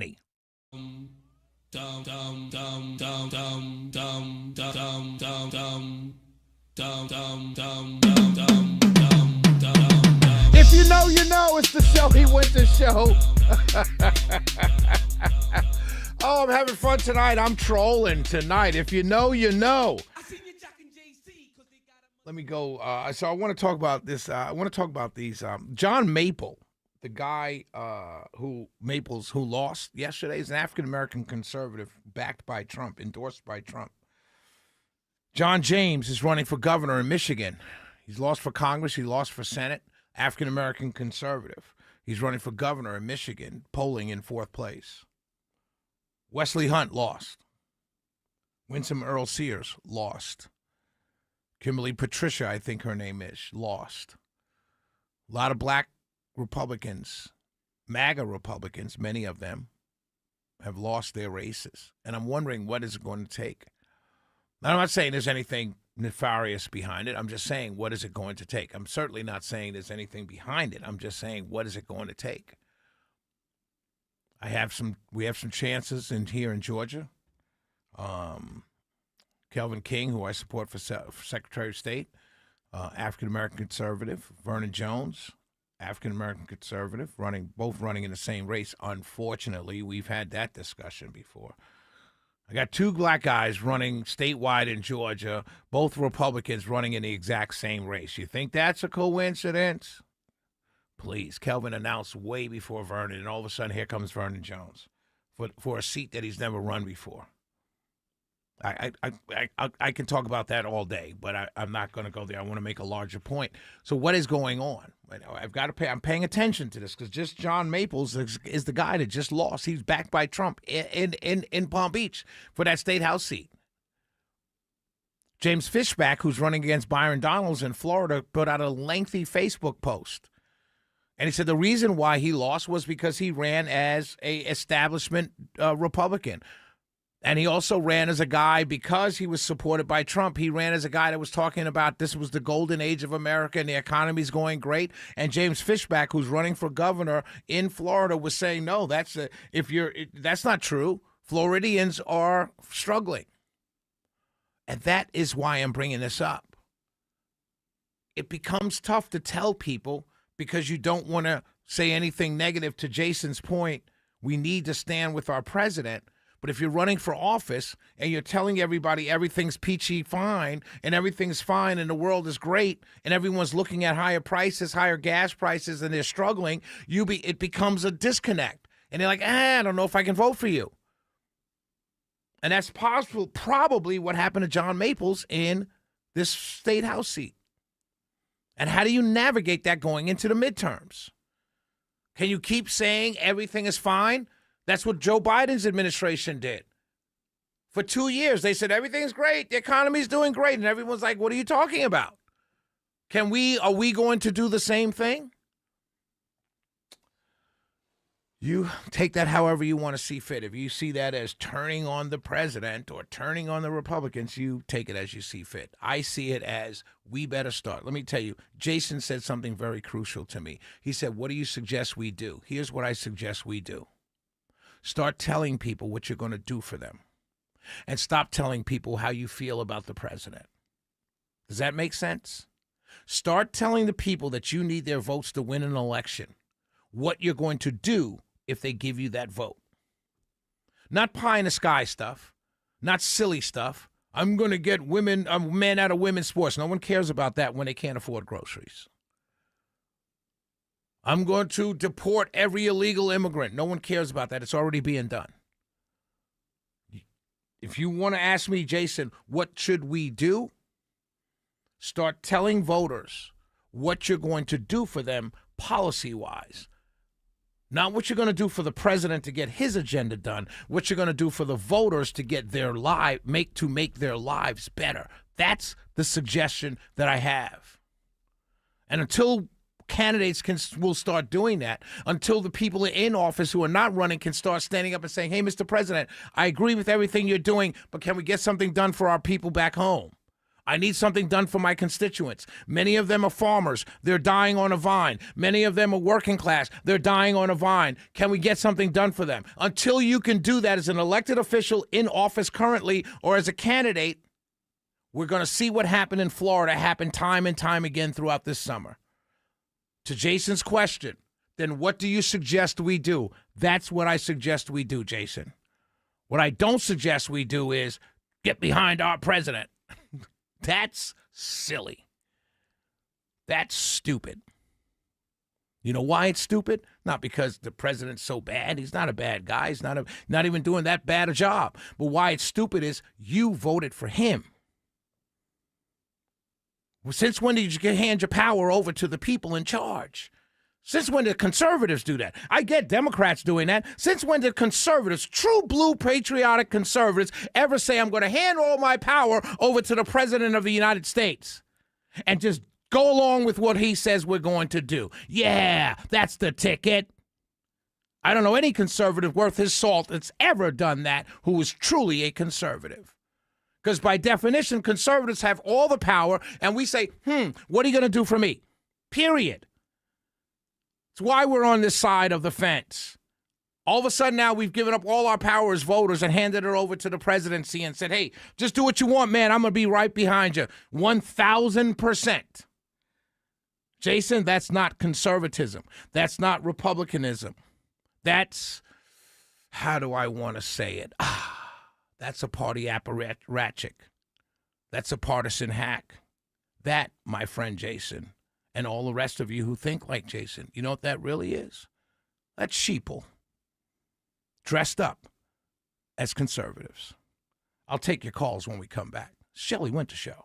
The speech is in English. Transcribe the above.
If you know, you know. It's the Shelby Winter Show. Oh, I'm having fun tonight. I'm trolling tonight. If you know, you know. Let me go. So I want to talk about this. I want to talk about these. John Maple, the guy who lost yesterday, is an African-American conservative backed by Trump, endorsed by Trump. John James is running for governor in Michigan. He's lost for Congress. He lost for Senate. African-American conservative. He's running for governor in Michigan, polling in 4th place. Wesley Hunt lost. Winsome Earl Sears lost. Kimberly Patricia, I think her name is, lost. A lot of black Republicans, MAGA Republicans, many of them, have lost their races. And I'm wondering what is it going to take. I'm not saying there's anything nefarious behind it. I'm just saying, what is it going to take? I'm certainly not saying there's anything behind it. I'm just saying, what is it going to take? We have some chances here in Georgia. Kelvin King, who I support for Secretary of State, African-American conservative. Vernon Jones, African-American conservative, both running in the same race. Unfortunately, we've had that discussion before. I got 2 black guys running statewide in Georgia, both Republicans running in the exact same race. You think that's a coincidence? Please, Kelvin announced way before Vernon, and all of a sudden here comes Vernon Jones for a seat that he's never run before. I can talk about that all day, but I'm not going to go there. I want to make a larger point. So what is going on? I'm paying attention to this because just John Maples is the guy that just lost. He's backed by Trump in Palm Beach for that state house seat. James Fishback, who's running against Byron Donalds in Florida, put out a lengthy Facebook post. And he said the reason why he lost was because he ran as a establishment Republican. And he also ran as a guy, because he was supported by Trump, he ran as a guy that was talking about this was the golden age of America and the economy's going great. And James Fishback, who's running for governor in Florida, was saying, no, that's not true. Floridians are struggling. And that is why I'm bringing this up. It becomes tough to tell people because you don't want to say anything negative. To Jason's point, we need to stand with our president. But if you're running for office and you're telling everybody everything's peachy fine and everything's fine and the world is great and everyone's looking at higher prices, higher gas prices, and they're struggling, it becomes a disconnect. And they're like, I don't know if I can vote for you. And that's probably what happened to John Maples in this state house seat. And how do you navigate that going into the midterms? Can you keep saying everything is fine? That's what Joe Biden's administration did. For 2 years, they said everything's great, the economy's doing great, and everyone's like, what are you talking about? Are we going to do the same thing? You take that however you want to see fit. If you see that as turning on the president or turning on the Republicans, you take it as you see fit. I see it as we better start. Let me tell you, Jason said something very crucial to me. He said, what do you suggest we do? Here's what I suggest we do. Start telling people what you're going to do for them. And stop telling people how you feel about the president. Does that make sense? Start telling the people that you need their votes to win an election what you're going to do if they give you that vote. Not pie in the sky stuff. Not silly stuff. I'm going to get men out of women's sports. No one cares about that when they can't afford groceries. I'm going to deport every illegal immigrant. No one cares about that. It's already being done. If you want to ask me, Jason, what should we do? Start telling voters what you're going to do for them policy-wise. Not what you're going to do for the president to get his agenda done. What you're going to do for the voters to get make their lives better. That's the suggestion that I have. And until candidates will start doing that, until the people in office who are not running can start standing up and saying, hey, Mr. President, I agree with everything you're doing, but can we get something done for our people back home? I need something done for my constituents. Many of them are farmers. They're dying on a vine. Many of them are working class. They're dying on a vine. Can we get something done for them? Until you can do that as an elected official in office currently or as a candidate, we're going to see what happened in Florida happen time and time again throughout this summer. To Jason's question, then what do you suggest we do? That's what I suggest we do, Jason. What I don't suggest we do is get behind our president. That's silly. That's stupid. You know why it's stupid? Not because the president's so bad. He's not a bad guy. He's not even doing that bad a job. But why it's stupid is you voted for him. Well, since when did you hand your power over to the people in charge? Since when did conservatives do that? I get Democrats doing that. Since when did conservatives, true blue patriotic conservatives, ever say, I'm going to hand all my power over to the president of the United States and just go along with what he says we're going to do? Yeah, that's the ticket. I don't know any conservative worth his salt that's ever done that who is truly a conservative. Because by definition, conservatives have all the power, and we say, what are you going to do for me? Period. It's why we're on this side of the fence. All of a sudden now we've given up all our power as voters and handed it over to the presidency and said, hey, just do what you want, man. I'm going to be right behind you. 1,000%. Jason, that's not conservatism. That's not republicanism. That's, how do I want to say it? That's a party apparatchik. That's a partisan hack. That, my friend Jason, and all the rest of you who think like Jason, you know what that really is? That's sheeple dressed up as conservatives. I'll take your calls when we come back. Shelley Winter Show.